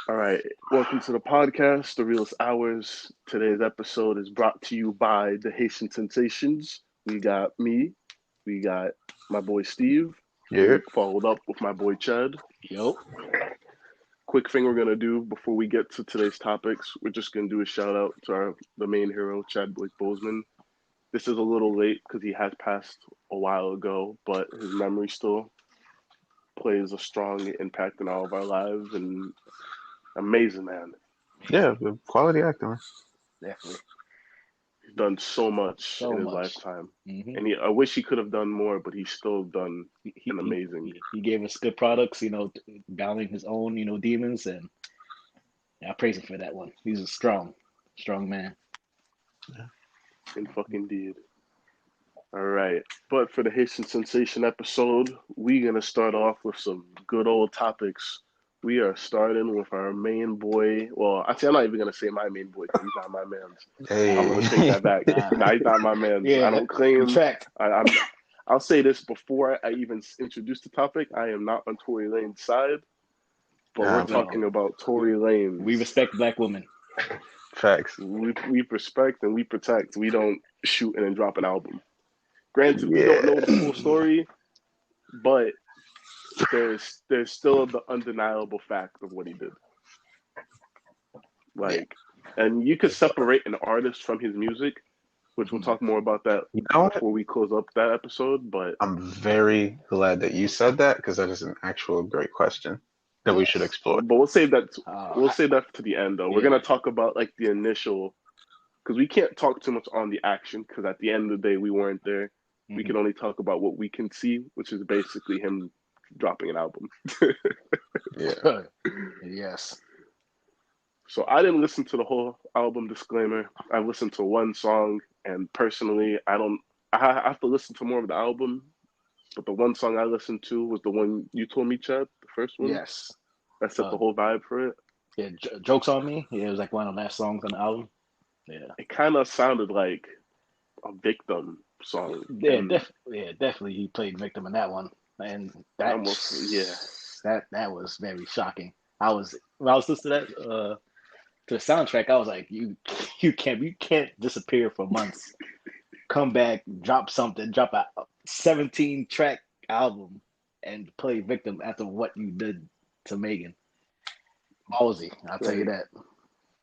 All right, welcome to the podcast, The Realest Hours. Today's episode is brought to you by the Haitian Sensations. We got me, we got my boy Steve, Yeah. followed up with my boy Chad. Yo, Quick thing we're gonna do before we get to today's topics, we're just gonna do a shout out to the main hero, Chadwick Boseman. This is a little late because he has passed a while ago, but his memory still plays a strong impact in all of our lives. And amazing man. Yeah, the quality acting. definitely. He's done so much So in his much. lifetime, hmm and I wish he could have done more, but he's still done He, an he he amazing. he gave us good products, battling his own, demons, and I praise him for that one. He's a strong man. In fucking deed. All right, but for the Haitian Sensation episode, we're gonna start off with some good old topics. We are starting with our main boy. Well, actually, I'm not even gonna say my main boy because he's not my man's. I'm gonna take Hey. that back. Nah, he's not my man's. I Yeah, don't claim. retract. I'm. I'll say this before I even introduce the topic. I am not on Tory Lane's side, but we're Nah, No, talking about we, Tory we Lanez. respect black women. facts. We respect and we protect. We don't shoot and then drop an album. Granted, we don't know the Yeah. full story, but there's still the undeniable fact of what he did. Yeah. Like, and you could separate an artist from his music, which we'll hmm talk more about that You know what? before we close up that episode. But I'm very glad that you said that because that is an actual great question that we should Yes. explore. we'll save that. Uh, We'll I, save that to the end, though. We're yeah. gonna talk about like the initial, because we can't talk too much on the action, because at the end of the day, we weren't there. We hmm can only talk about what we can see, which is basically him dropping an album. Yeah. Yes. So I didn't listen to the whole album. Disclaimer: I listened to one song, and personally, I don't. I have to listen to more of the album. But the one song I listened to was the one you told me, Chad, the first one. Yes. That set the Uh, whole vibe for it. yeah. Jokes on me. Yeah, it was like one of the last songs on the album. Yeah. It kind of sounded like a victim song, Yeah, and definitely he played victim in that one, and that almost yeah. that was very shocking. I was when I was listening to the soundtrack, I was like, you can't disappear for months, come back, drop something, drop a 17 track album, and play victim after what you did to Megan. Ballsy, I'll tell you Like that.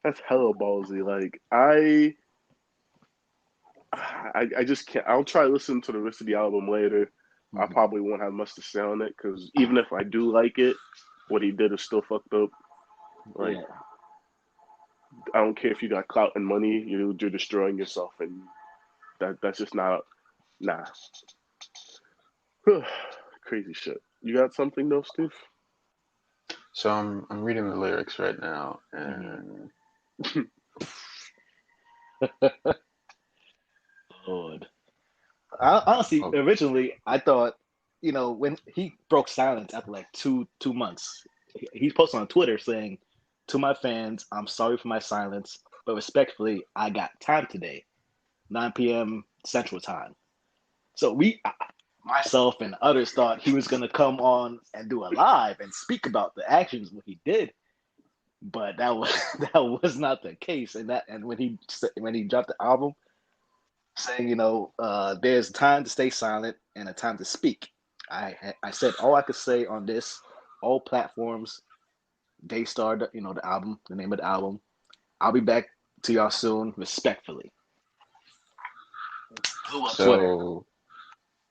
that's hella ballsy. Like I just can't. I'll try to listen to the rest of the album later. I Mhm. probably won't have much to say on it because even if I do like it, what he did is still fucked up. Like Yeah, I don't care if you got clout and money, you're destroying yourself, and that's just not nah. Crazy shit. You got something though, Steve? So I'm reading the lyrics right now, hmm and Lord. Honestly, oh, originally I thought, when he broke silence after like two months, he posted on Twitter saying, "To my fans, I'm sorry for my silence, but respectfully, I got time today, 9 p.m. Central Time." So myself and others thought he was gonna come on and do a live and speak about the actions what he did, but that was that was not the case. And when he dropped the album saying, there's a time to stay silent and a time to speak. I said all I could say on this, all platforms. Daystar, the album, the name of the album. I'll be back to y'all soon, respectfully. Blew up Twitter. so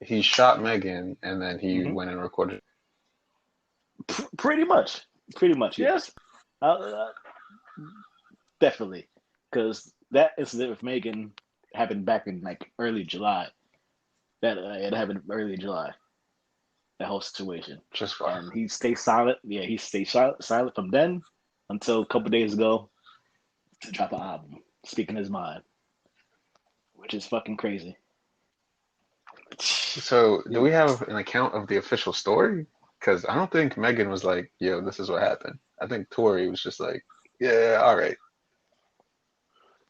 he shot Megan, and then he hmm went and recorded. Pretty much, Yeah. yes. Definitely, because that incident with Megan happened back in like early July. That it happened early July. That whole situation. Just fine. And he stayed silent. Yeah, he stayed silent from then until a couple days ago to drop an album, speaking his mind, which is fucking crazy. So do You, we have an account of the official story? Because I don't think Megan was like, "Yo, this is what happened." I think Tory was just like, "Yeah, all right."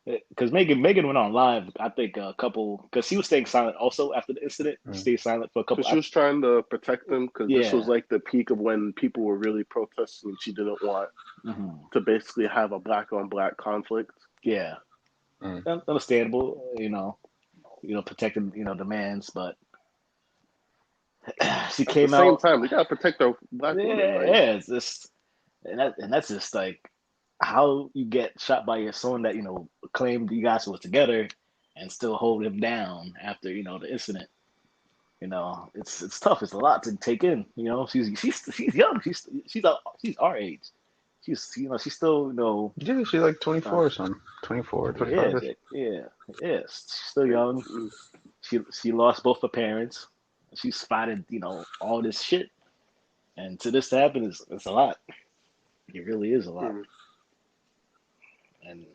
because Megan went on live. I think a couple because she was staying silent also after the incident. Mm. Stayed silent for a couple. Because she was trying to protect them because this was Yeah. like the peak of when people were really protesting and she didn't want hmm to basically have a black on black conflict. Yeah. Mm. Understandable. Protecting the mans, but she At the came same out. time, we gotta protect our black Yeah, women. Like, yeah. It's just that's just like how you get shot by your son that claimed you guys was together and still hold him down after the incident. It's tough. It's a lot to take in. She's young. She's our age. She's still Yeah, she's like uh, 24 or something. 24, yeah 25. she's still young. mm, She lost both her parents. She's fighting all this shit, and to this to happen is it's a lot. It really is a lot. mm. And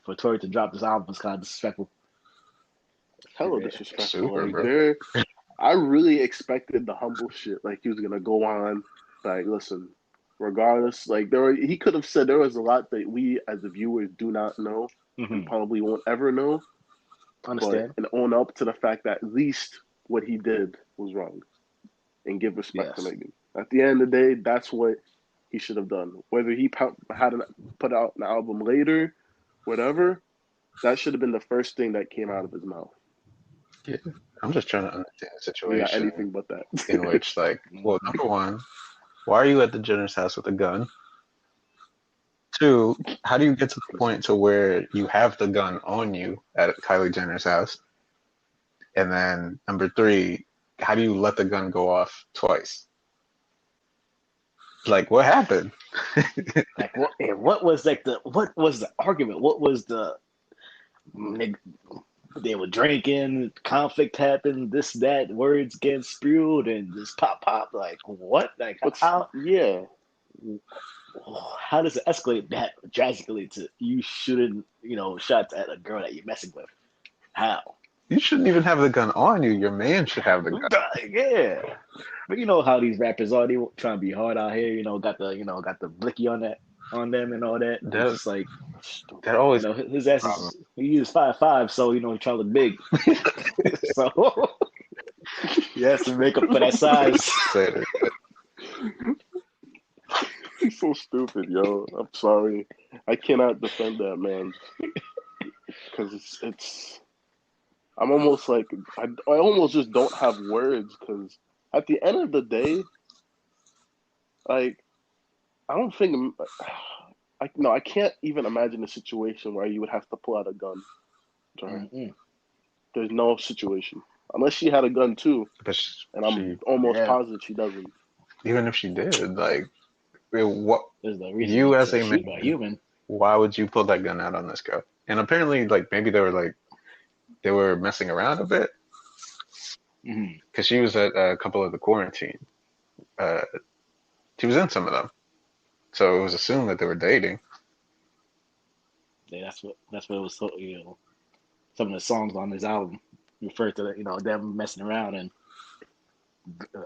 for Tory to drop this album was kind of disrespectful. Hella Yeah. disrespectful. Super, Like, bro. I really expected the humble shit. Like, he was gonna go on, like, listen, regardless, like, he could have said there was a lot that we as the viewers do not know and hmm probably won't ever know, but Understand? and own up to the fact that at least what he did was wrong and give respect to Yes. Megan. At the end of the day, that's what he should have done. Whether he put out an album later, whatever, that should have been the first thing that came out of his mouth. Yeah. I'm just trying to understand the We got situation anything but that. in which, like, well, number one, why are you at the Jenner's house with a gun? Two, how do you get to the point to where you have the gun on you at Kylie Jenner's house? And then number three, how do you let the gun go off twice? Like, what happened? Like what? And what was what was the argument? What was they were drinking, conflict happened, this that words getting spewed and just pop. Like what? Like But how? yeah, How does it escalate that drastically to you shooting shots at a girl that you're messing with? How? You shouldn't even have the gun on you. Your man should have the gun. Yeah. But you know how these rappers are. They trying to be hard out here. Got the blicky on them and all that. It's That just like that always his ass problem. is he is 5'5", so he trying to look big. So he has to make up for that size. Say it. he's so stupid, yo. I'm sorry, I cannot defend that man because it's. I'm almost like I almost just don't have words because at the end of the day, like I don't think I can't even imagine a situation where you would have to pull out a gun. Sorry, Mm-mm. there's no situation unless she had a gun too, But and I'm she, almost Yeah, positive she doesn't. even if she did, like, what there's no reason you as to a shoot a man, human. why would you pull that gun out on this girl? And apparently, like, maybe they were messing around a bit Mm-hmm. because she was at a couple of the quarantine. Uh, she was in some of them, so it was assumed that they were dating. Yeah, that's what it was. Some of the songs on this album refer to them messing around and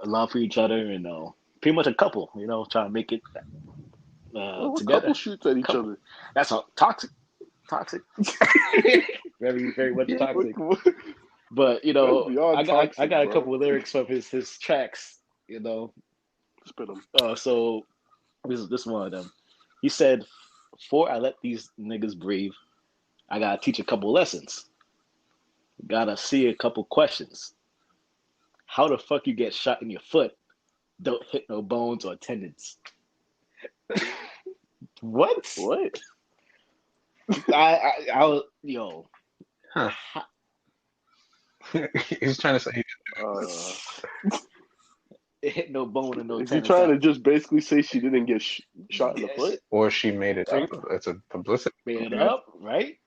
love for each other and pretty much a couple. Trying to make it Well, a together. couple shoots at each Couple. other. That's all toxic, very very much Yeah. toxic. But That's beyond I toxic, got a bro. couple of lyrics from his tracks. Spit them. So this one of them. He said, "Before I let these niggas breathe, I gotta teach a couple lessons. Gotta see a couple questions. How the fuck you get shot in your foot? Don't hit no bones or tendons. What? What? I was Huh. He's trying to say, it hit no bone and no Is he tendons. trying to just basically say she didn't get shot in the foot? or she made it up. It's a publicity. Made it up, right?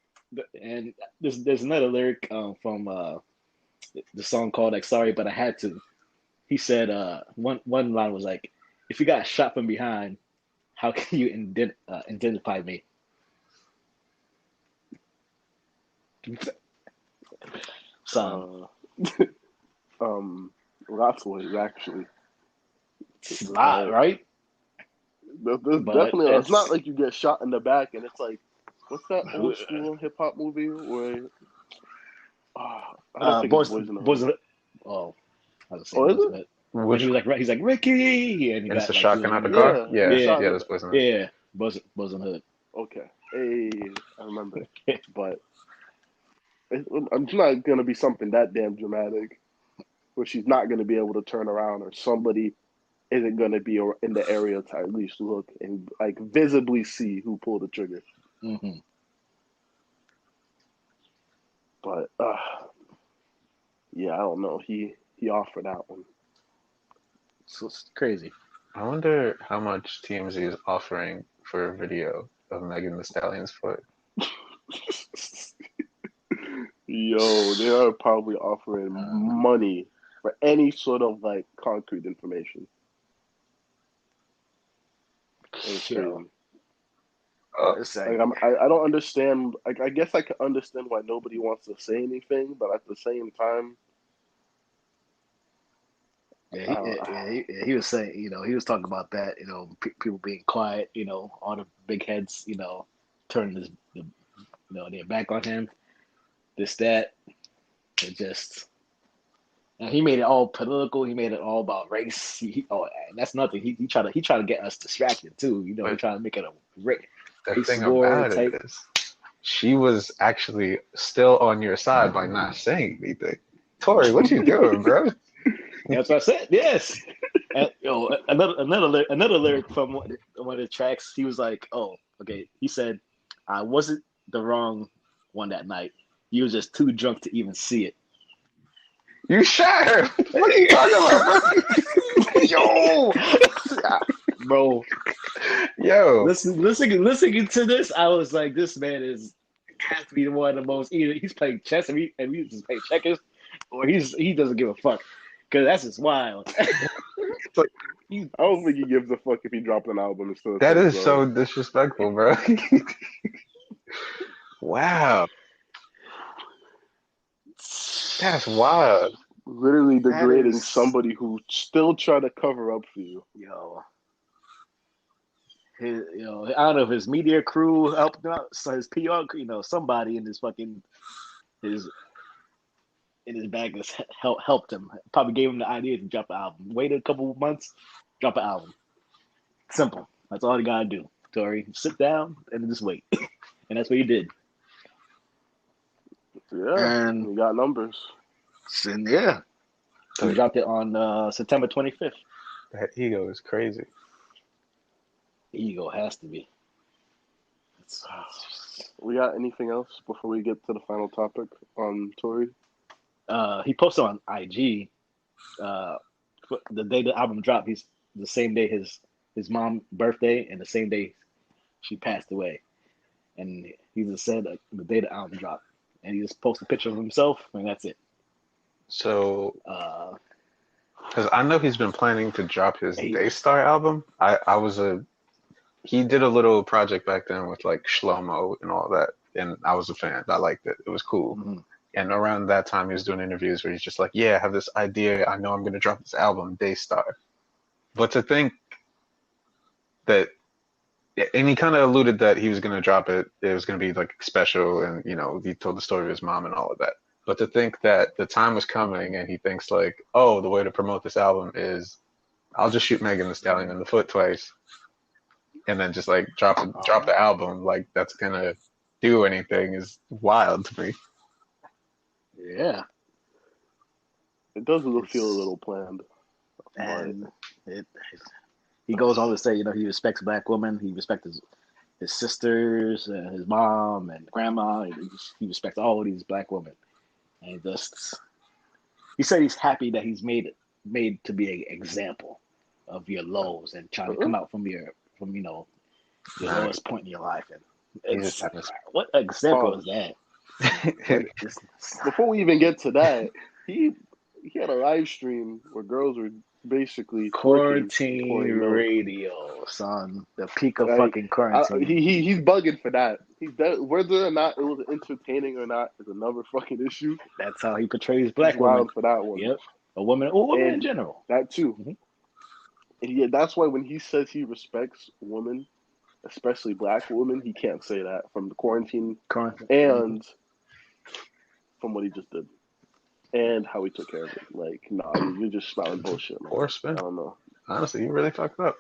And there's another lyric from the song called like "Sorry But I Had to." He said one line was like, "If you got shot from behind, how can you identify me?" Son, Lots of ways actually. it's a lot, right? There's But definitely. It's not it's like you get shot in the back and it's like what's that old school hip hop movie where I don't think it's Boys, Boys in the boys. Hood. Oh, I was saying Oh, is Boys in it? the Hood. When Which he's like Ricky, and he and it's got the like he was shotgun out the like, car? Yeah, the Yeah, yeah, yeah, shotgun. that's poison. yeah, Boys in the Hood. Okay, hey, I remember, but it's not gonna be something that damn dramatic where she's not gonna be able to turn around or somebody isn't gonna be in the area to at least look and like visibly see who pulled the trigger. Mm-hmm. But yeah, I don't know. He offered that one. So it's crazy. I wonder how much TMZ is offering for a video of Megan Thee Stallion's foot. Yo, they are probably offering money for any sort of like concrete information. It's Yo, crazy. it's Like like, I don't understand. Like I guess I can understand why nobody wants to say anything, but at the same time, I don't, he was saying, he was talking about that, people being quiet, all the big heads, turning their back on him, this, that, it just, he made it all political. He made it all about race. And that's nothing. He tried to get us distracted too. He But tried to make it a the race thing war about it type. is, she was actually still on your side by not saying anything. Tory, what you doing, bro? That's what I said. Yes. And, another lyric from one of the tracks. He was like, "Oh, okay." He said, "I wasn't the wrong one that night. You was just too drunk to even see it." You shot her. What are you talking about, bro? Yo, Bro, yo, listening to this, I was like, "This man has to be one of the most. Either he's playing chess and we just play checkers, or he doesn't give a fuck, because that's just wild." it's like, I don't think he gives a fuck if he dropped an album and still that says, is so disrespectful, bro. Wow, that's wild. literally That degrading is, somebody who still try to cover up for you. yo. I don't know if his media crew helped him out, so his PR, somebody in his in his bag has helped him. Probably gave him the idea to drop an album. Wait a couple months, drop an album. Simple. That's all you gotta do, Tory. Sit down and just wait, and that's what he did. Yeah, And he got numbers. yeah, he dropped it on September 25th. That ego is crazy. Ego has to be. We got anything else before we get to the final topic on Tory? He posted on IG the day the album dropped. He's the same day his mom's birthday and the same day she passed away. And he just said the day the album dropped, and he just posted a picture of himself, and that's it. So, because I know he's been planning to drop his Daystar album. He did a little project back then with like Shlomo and all that, and I was a fan. I liked it. It was cool. Mm-hmm. And around that time, he was doing interviews where he's just like, "Yeah, I have this idea. I know I'm going to drop this album, Daystar." But to think that, and he kind of alluded that he was going to drop it. It was going to be like special, and he told the story of his mom and all of that. But to think that the time was coming, and he thinks like, "Oh, the way to promote this album is, I'll just shoot Megan Thee Stallion in the foot twice, and then just like drop the album, like that's gonna do anything," is wild to me. Yeah, it does feel a little planned. And he goes on to say, he respects black women. He respects his sisters, and his mom and grandma. He respects all of these black women, and he said he's happy that he's made to be an example of your lows and trying to come out from your lowest point in your life. And it's, what example is that? Before we even get to that, he had a live stream where girls were basically quarantine radio, son. The peak of fucking quarantine. He's bugging for that. Whether or not it was entertaining or not is another fucking issue. That's how he portrays black women. Wild for that one. Yep, a woman in general. That too. Mm-hmm. And that's why when he says he respects women, especially black women, he can't say that from the quarantine Current. and from what he just did and how he took care of it. Like, nah, you're just spouting bullshit, man. Poor I spin. don't know. Honestly, you really fucked up.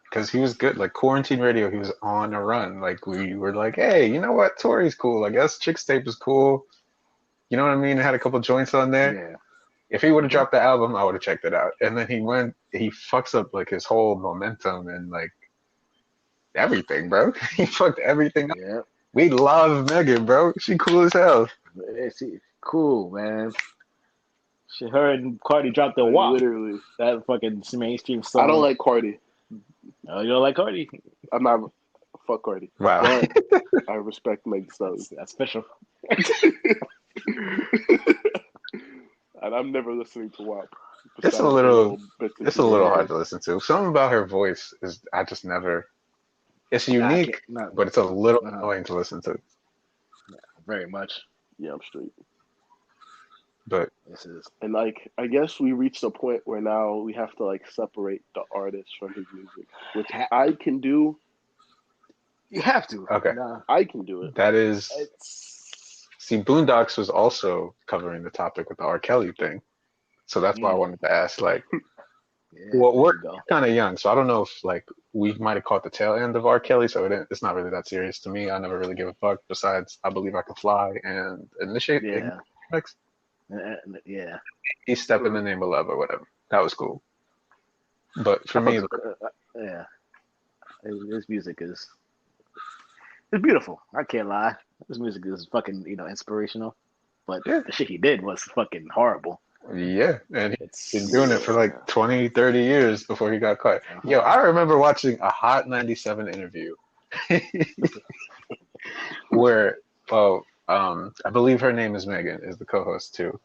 Because he was good. Like, quarantine radio, he was on a run. Like, we were like, hey, you know what? Tory's cool. I guess Chick's Tape is cool. You know what I mean? It had a couple joints on there. Yeah. If he would have dropped the album, I would have checked it out. And then he fucks up, like, his whole momentum and, like, everything, bro. He fucked everything up. Yeah. We love Megan, bro. She cool as hell. She cool, man. Her and Cardi dropped the Like, WAP. literally. That fucking mainstream song. I don't like Cardi. Oh, you don't like Cardi? I'm not. Fuck Cardi. Wow. But I respect Meg Thee Stallion. That's special. And I'm never listening to WAP. It's a little hard to listen to. Something about her voice is, I just never, it's unique, but it's a little annoying to listen to. Very much. Yeah, I'm straight. But this is, and like, I guess we reached a point where now we have to like separate the artist from his music, which I can do. You have to. Okay. I can do it. That is. See, Boondocks was also covering the topic with the R. Kelly thing, so that's why I wanted to ask. Like, well, we're kind of young, so I don't know if like we might have caught the tail end of R. Kelly, so it's not really that serious to me. I never really give a fuck. Besides, I Believe I Can Fly and Initiate. Yeah. He stepped in the name of love or whatever. That was cool. But for me, his music is beautiful. I can't lie. His music is fucking inspirational. But the shit he did was fucking horrible. Yeah, and he's been doing it for like 20, 30 years before he got caught. Yo, I remember watching a Hot 97 interview where, I believe her name is Megan, is the co-host too.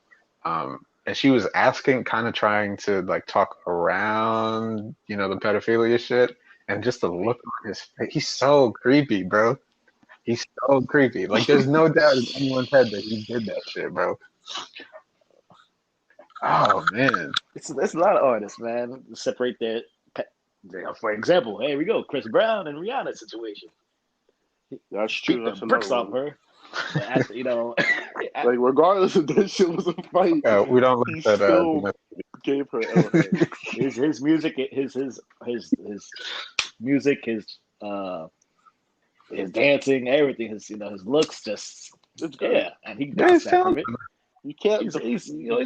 And she was asking, kind of trying to like talk around, the pedophilia shit, and just the look on his face. He's so creepy, bro. He's so creepy. Like, there's no doubt in anyone's head that he did that shit, bro. Oh man, it's a lot of artists, man. Separate their, for example, here we go, Chris Brown and Rihanna situation. That's true. Beat the bricks off her. Like, regardless if that shit was a fight, we don't he still gave her his music, his music, his dancing, everything, his looks, just and he got that from it. You can't. He's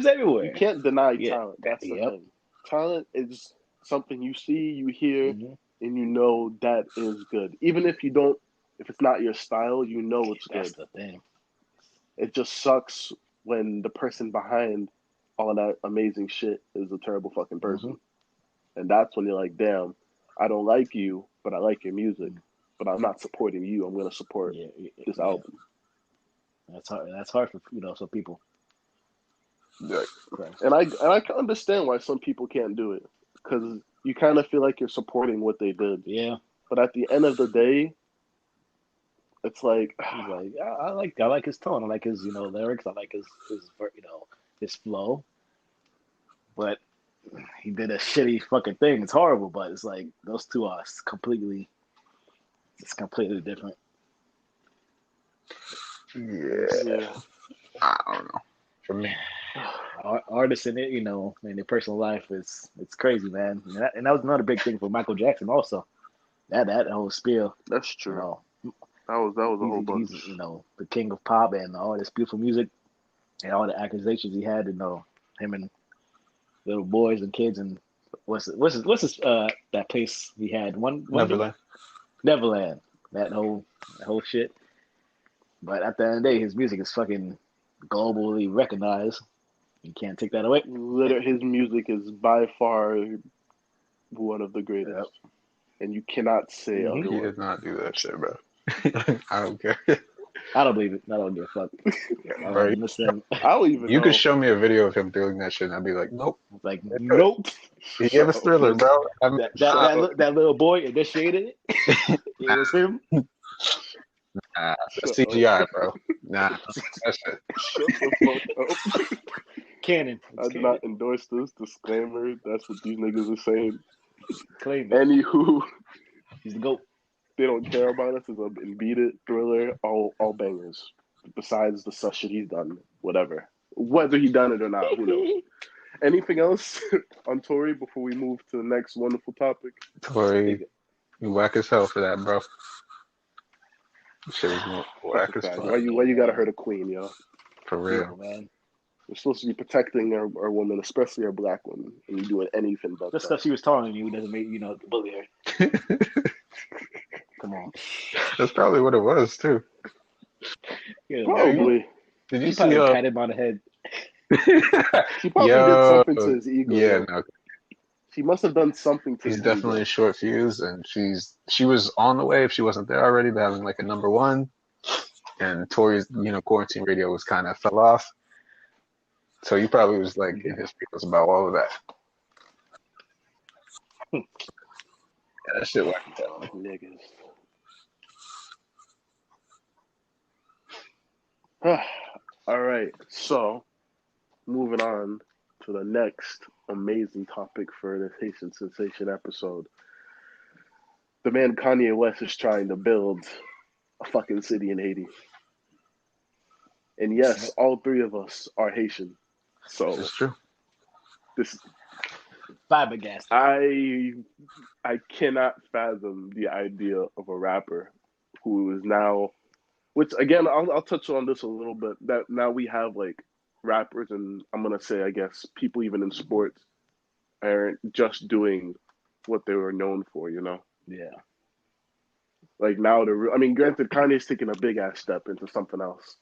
everywhere. You can't deny talent. That's the thing. Talent is something you see, you hear, and you know that is good. Even if you don't, if it's not your style, you know it's good. That's the thing. It just sucks when the person behind all that amazing shit is a terrible fucking person, and that's when you're like, damn, I don't like you, but I like your music, but I'm not supporting you. I'm gonna support this album. That's hard. That's hard for some people. Yeah. And I can understand why some people can't do it, because you kind of feel like you're supporting what they did. Yeah. But at the end of the day, it's like, I like his tone. I like his lyrics. I like his his flow. But he did a shitty fucking thing. It's horrible. But it's like those two are completely different. Yeah. I don't know. For me, artists in it, in their personal life, it's crazy, man. And that was another big thing for Michael Jackson also. That whole spiel. That's true. That was a whole bunch. He's the king of pop and all this beautiful music and all the accusations he had. Him and little boys and kids and what's his that place he had Neverland. That whole shit. But at the end of the day, his music is fucking globally recognized. You can't take that away. His music is by far one of the greatest, and you cannot say otherwise. He did not do that shit, bro. I don't care. I don't believe it. I don't give a fuck. I'll even. You could show me a video of him doing that shit, and I'd be like, nope. Like, nope. He gave us Thriller, bro. That little boy initiated it. It was him. Nah, CGI, bro. Nah, that's it. Shut the fuck up. Canon. I do not endorse this disclaimer. That's what these niggas are saying. Claim it. Anywho, he's the GOAT. they don't care about us is a Beat It, Thriller, all bangers. Besides the such shit he's done, whatever. Whether he done it or not, who knows? Anything else on Tory before we move to the next wonderful topic? Tory, you whack as hell for that, bro. Shit was whack as fuck. Why you gotta hurt a queen, yo? For real. man. We're supposed to be protecting our women, especially our black women, and you doing anything but Just that. because she was taller than you doesn't make bully her. Come on. That's probably what it was too. Yeah, Probably. Did you He see? probably patted him on the head. She probably did Yo, something to his ego. yeah, Yo. no, She must have done something to he's his definitely ego. a short fuse, and she was on the way if she wasn't there already to having like a number one, and Tory's quarantine radio was kind of fell off, so he probably was like in his feelings about all of that. Yeah, that shit whack as hell. Niggas. All right, so moving on to the next amazing topic for this Haitian Sensation episode. The man Kanye West is trying to build a fucking city in Haiti. And yes, all three of us are Haitian. So It's true. this Flabbergasted. I cannot fathom the idea of a rapper who is now, which again I'll touch on this a little bit, that now we have like rappers, and I'm gonna say I guess people even in sports aren't just doing what they were known for, Yeah. Like now I mean, granted, Kanye's taking a big ass step into something else.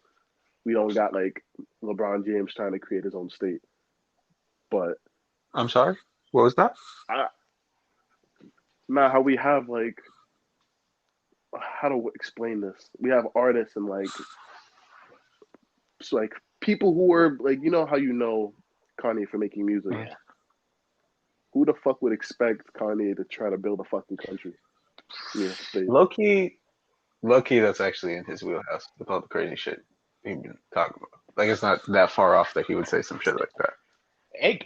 We don't got like LeBron James trying to create his own state, but I'm sorry. What was that? now how we have like, how to explain this? We have artists and like, so like people who are like, how Kanye for making music. Yeah. Who the fuck would expect Kanye to try to build a fucking country? Yeah, state. Low key, that's actually in his wheelhouse with all the crazy shit he's been talking about. Like it's not that far off that he would say some shit like that.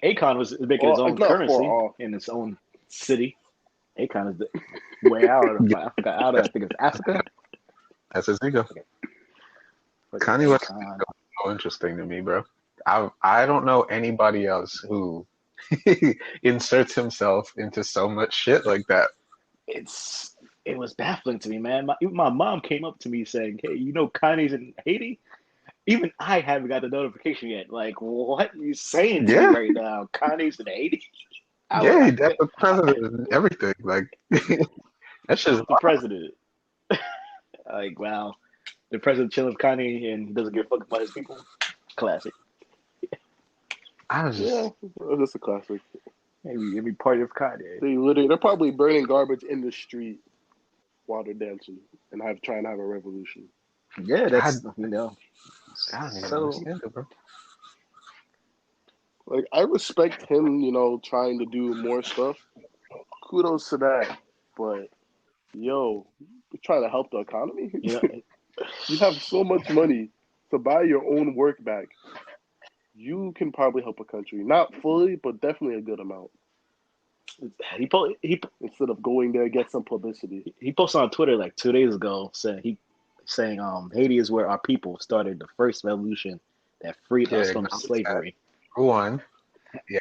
Akon was making his Well, own it's not far currency off. in its own city. Akon is the way out of Africa. I think it's Africa. That's his ego. But Kanye West is Akon. so interesting to me, bro. I don't know anybody else who inserts himself into so much shit like that. It was baffling to me, man. Even my mom came up to me saying, "Hey, Kanye's in Haiti?" Even I haven't got the notification yet. Like, what are you saying to me Yeah. right now? Kanye's in Haiti? Yeah, he that's the president and everything. Like that's just The president. Like, wow. The president chilling with Kanye and he doesn't give a fuck about his people. Classic. I was just Yeah, that's a classic. Every party of Kanye. They're probably burning garbage in the street while they're dancing and trying to have a revolution. Yeah, that's I don't even so understand it, bro. Like I respect him, trying to do more stuff. Kudos to that. But yo, you're trying to help the economy? You have so much money to buy your own work back. You can probably help a country. Not fully, but definitely a good amount. he Instead of going there, get some publicity. he posted on Twitter like 2 days ago saying Haiti is where our people started the first revolution that freed us from slavery. One. Yeah,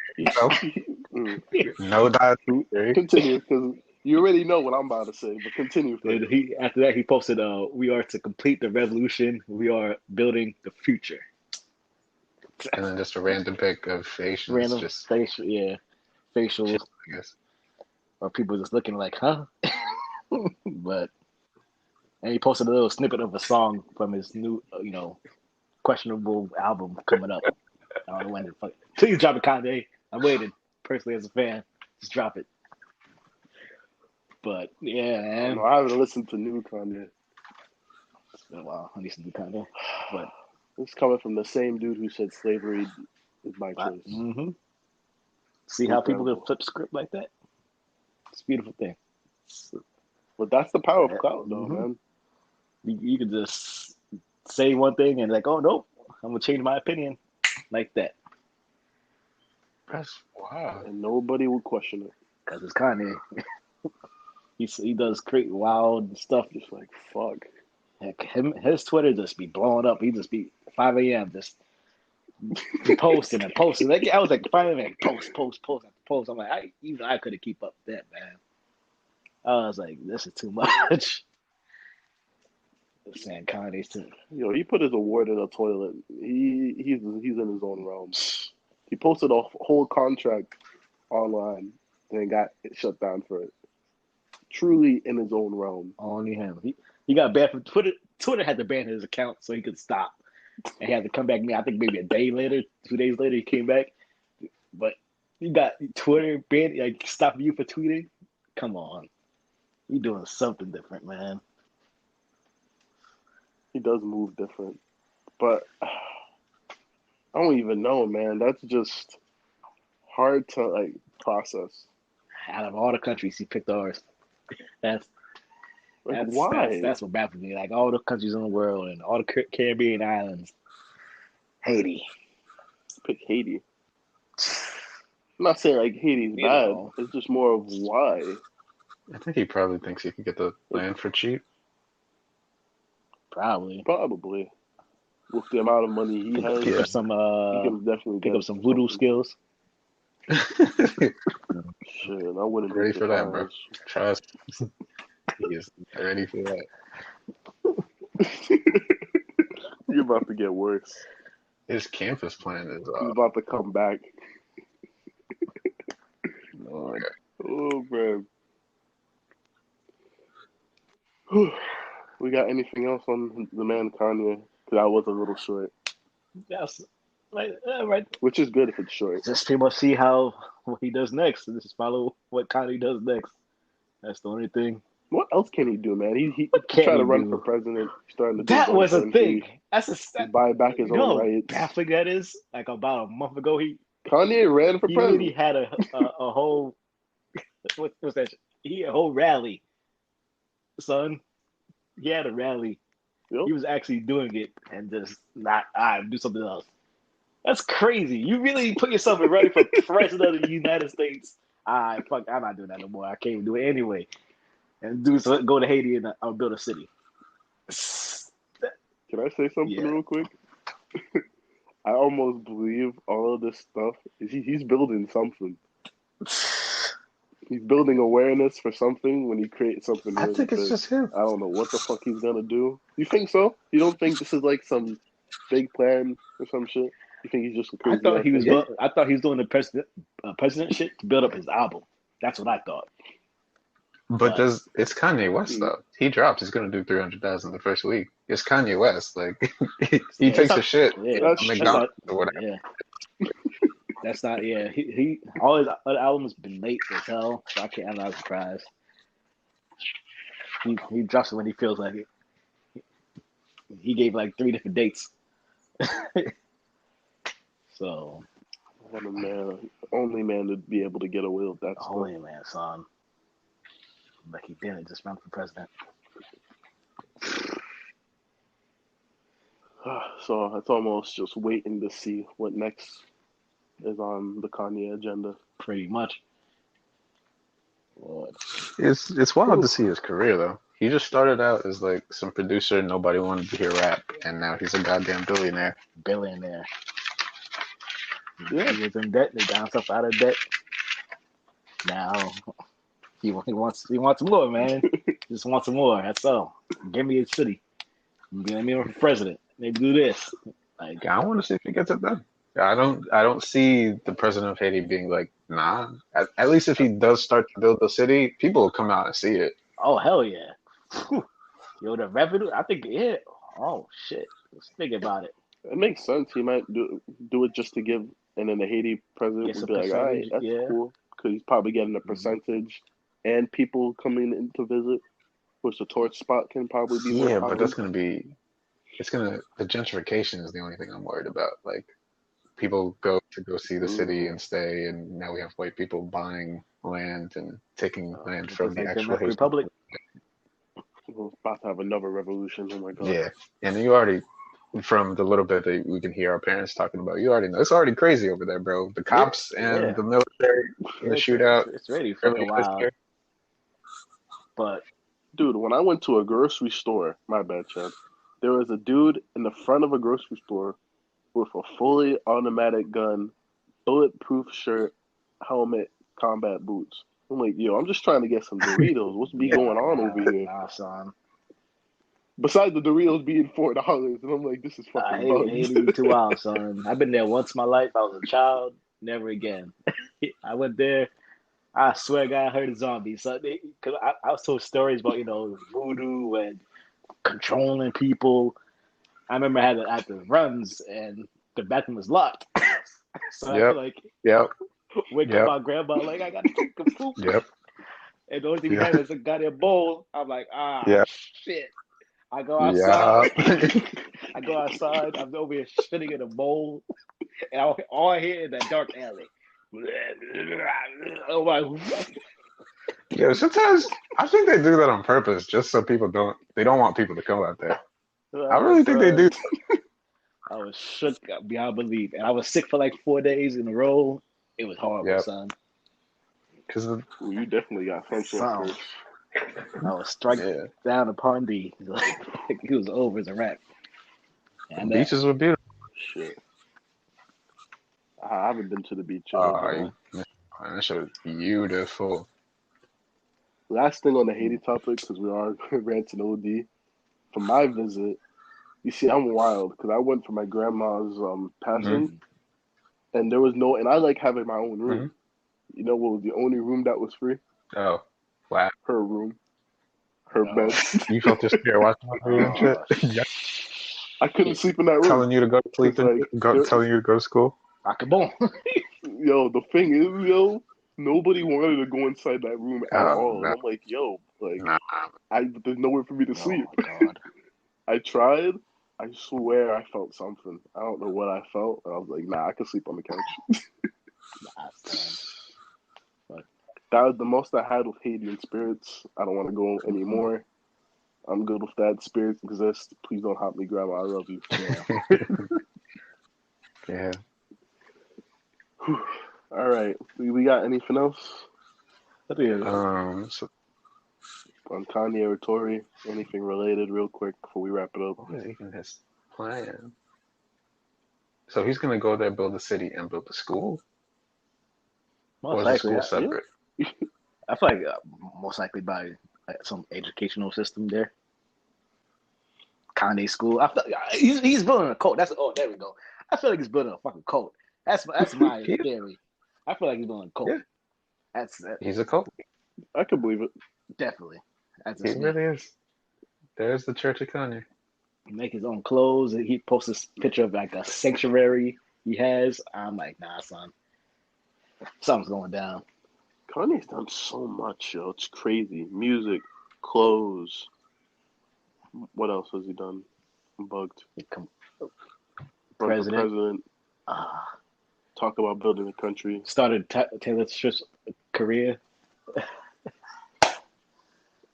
Mm. no doubt. Continue, because you already know what I'm about to say, but continue. And after that he posted, "We are to complete the revolution. We are building the future." And then just a random pic of Haitians, Random just facial, facials, I guess. or people just looking like, huh? But and he posted a little snippet of a song from his new, questionable album coming up. I don't know when. Please drop it, Kanye. I'm waiting. Personally, as a fan, just drop it. But yeah, man, I haven't listened to new Kanye. it's been a while. I need some new Kanye, but it's coming from the same dude who said slavery is my choice. Mm-hmm. See how people can flip script like that? It's a beautiful thing. But that's the power of clout, though, man. You can just say one thing and like, oh nope, I'm gonna change my opinion like that. That's wow. And nobody will question it. Because it's Kanye. He does create wild stuff. Just like fuck. Heck, his Twitter just be blowing up. He just be 5 a.m. just be posting and posting. Like I was like 5 a.m. post after post. I'm like, even I couldn't keep up with that, man. I was like, this is too much. Saying Kanye's too. Yo, he put his award in a toilet. He's in his own realm. He posted a whole contract online and got shut down for it. Truly in his own realm. Only him. He got banned from Twitter. Twitter had to ban his account so he could stop. And he had to come back. I think maybe a day later, 2 days later, he came back. But you got Twitter banned, like stopping you for tweeting. Come on, you doing something different, man. He does move different, but I don't even know, man. That's just hard to like process. Out of all the countries, he picked ours. That's why? That's what baffles me. Like all the countries in the world and all the Caribbean islands, Haiti. Pick Haiti. I'm not saying like Haiti's bad. It's just more of why. I think he probably thinks he can get the land for cheap. Probably. With the amount of money he has, he can definitely pick up some voodoo skills. Shit, I wouldn't ready for that, bro. Trust. He is ready for that. You're about to get worse. His campus plan is He's about to come back. Lord. Oh, man. We got anything else on the man Kanye? Because I was a little short. Yes. Right. Which is good if it's short. Just pretty much see what he does next. Just follow what Kanye does next. That's the only thing. What else can he do, man? He trying to run for president. Starting to that was a thing. That's buy back his own rights. Baffling that is. Like about a month ago, Kanye ran for president. He had a whole what's that? He had a whole rally, son. He had a rally. Yep. He was actually doing it and just not do something else. That's crazy. You really put yourself in ready for president of the United States. I'm not doing that no more. I can't even do it anyway. And go to Haiti and build a city. Can I say something real quick? I almost believe all of this stuff is he's building something. He's building awareness for something when he creates something. I think it's just him. I don't know what the fuck he's gonna do. You think so? You don't think this is like some big plan or some shit? You think he's just a crazy? I thought he was doing the president shit to build up his album. That's what I thought. But it's Kanye West though. He drops. He's gonna do 300,000 the first week. It's Kanye West. Like he takes a shit. Yeah, McDonald's or whatever. Yeah. That's not. Yeah, he all his other albums been late as hell. So I'm not surprised. He drops it when he feels like it. He gave like 3 different dates. So. What a man! Only man to be able to get away with that. Only man, son. Like he didn't just run for president. So it's almost just waiting to see what next is on the Kanye agenda. Pretty much. Lord. It's wild to see his career though. He just started out as like some producer, nobody wanted to hear rap, and now he's a goddamn billionaire. Yeah, he was in debt. They got himself out of debt. Now he wants more, man. Just wants some more. That's all. Give me a city. Give me a president. Maybe do this. Like I want to see if he gets it done. I don't see the president of Haiti being like, nah. At least if he does start to build the city, people will come out and see it. Oh hell yeah. Whew. Yo, the revenue. I think oh shit. Let's think about it. It makes sense. He might do it just to give, and then the Haiti president would be like, all right, that's cool, because he's probably getting a percentage, and people coming in to visit, which the tourist spot can probably be. Yeah, but that's the gentrification is the only thing I'm worried about. Like, people go see the city and stay, and now we have white people buying land and taking land from the actual Republic. We're about to have another revolution. Oh my god. Yeah, and you already, from the little bit that we can hear our parents talking about, you already know it's already crazy over there, bro. The cops and the military in the shootout. It's really fucking wild. But Dude, when I went to a grocery store, my bad, Chad, there was a dude in the front of a grocery store with a fully automatic gun, bulletproof shirt, helmet, combat boots. I'm like, yo, I'm just trying to get some Doritos. What's be going on over here? nah, son. Besides the Doritos being $4, and I'm like, this is I fucking hate bugs. Haiti too wild, son. I've been there once in my life. I was a child, never again. I went there. I swear to God, I heard a zombie. So, because I was told stories about voodoo and controlling people. I remember I had the runs and the bathroom was locked. So I had to Yep. Yep. wake up Yep. my grandma like I gotta take a poop. Yep. And the only thing we Yeah. had was a goddamn bowl. I'm like, Yeah. shit. I go Yeah. outside. I go outside. I'm over here shitting in a bowl. And all I hear in that dark alley. Oh my. Yeah. Sometimes I think they do that on purpose, just so they don't want people to come out there. I really think they do. I was shook beyond belief. And I was sick for like 4 days in a row. It was horrible, Yep. son. Because You definitely got some sort of curse. I was struck down upon thee. Like it was over as a wrap. And beaches were beautiful. Shit. I haven't been to the beach yet. That shit was beautiful. Last thing on the Haiti topic, because we are ranting OD. For my visit, you see, I'm wild because I went for my grandma's passing, and there was and I like having my own room. Mm-hmm. You know what was the only room that was free? Oh, wow. Her room. Her bed. You felt your spirit watching over you and shit? Yeah. I couldn't sleep in that room. Telling you to go to sleep, telling you to go to school? Yo, the thing is, nobody wanted to go inside that room at all. No. And I'm like, there's nowhere for me to sleep. God. I tried. I swear I felt something. I don't know what I felt. And I was like, nah, I can sleep on the couch. That was the most I had with Haitian spirits. I don't want to go anymore. I'm good with that. Spirits exist. Please don't haunt me, Grandma. I love you. Yeah. All right. We got anything else? So, on Kanye or Tory? Anything related, real quick, before we wrap it up? What is even his plan? So he's gonna go there, build a city, and build a school. Or is the school separate? I feel like most likely by some educational system there. Kanye school. I feel he's building a cult. There we go. I feel like he's building a fucking cult. That's my theory. I feel like he's building a cult. Yeah. He's a cult. I could believe it. Definitely. He really is. There's the Church of Kanye. He make his own clothes. He posts this picture of like a sanctuary he has. I'm like, nah, son. Something's going down. Kanye's done so much, yo. It's crazy. Music, clothes. What else has he done? I'm bugged. President. Talk about building a country. Started Taylor Swift's career.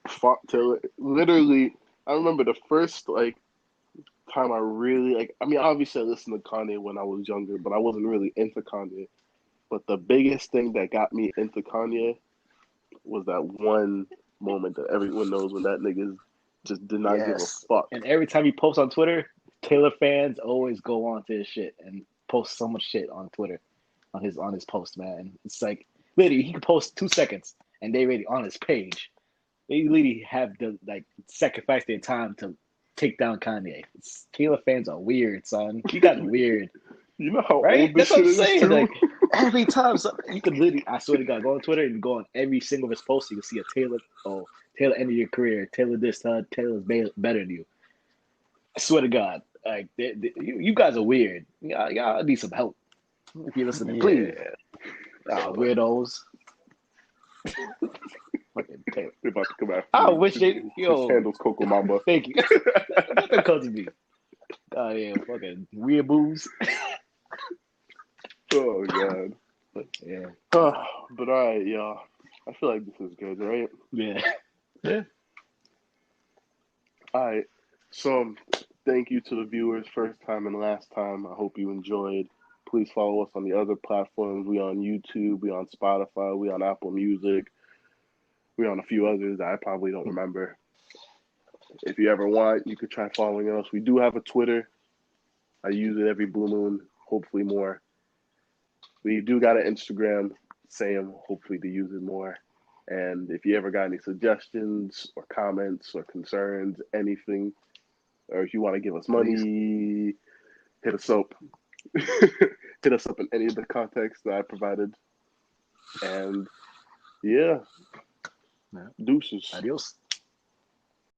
Fought Taylor. Literally, I remember the first time I really I mean, obviously I listened to Kanye when I was younger, but I wasn't really into Kanye. But the biggest thing that got me into Kanye was that one moment that everyone knows when that nigga just did not give a fuck. And every time he posts on Twitter, Taylor fans always go on to his shit and post so much shit on Twitter on his post, man. It's like literally he could post 2 seconds and they already on his page. They literally have to sacrifice their time to take down Kanye. Taylor fans are weird, son. You guys are weird. You know how right? old this That's what I'm shit saying. Is too? Like every time, you could literally, I swear to God, go on Twitter and go on every single of his posts. You can see a Taylor. Oh, Taylor ended your career. Taylor this, Taylor's better than you. I swear to God, like you guys are weird. Y'all need some help if you're listening. Please, weirdos. Fucking Taylor. They're about to come after I me. wish it. Yo, handles Coco Mamba. Thank you. Let them come to me. Oh yeah, fucking weird boos. Oh God. But yeah. But all right, y'all. I feel like this is good, right? Yeah. All right. So thank you to the viewers, first time and last time. I hope you enjoyed. Please follow us on the other platforms. We on YouTube, we on Spotify, we on Apple Music. We're on a few others that I probably don't remember. If you ever want, you could try following us. We do have a Twitter. I use it every blue moon, hopefully more. We do got an Instagram, same, hopefully to use it more. And if you ever got any suggestions or comments or concerns, anything, or if you want to give us money, hit us up. Hit us up in any of the contexts that I provided. And yeah, deuces. Adios.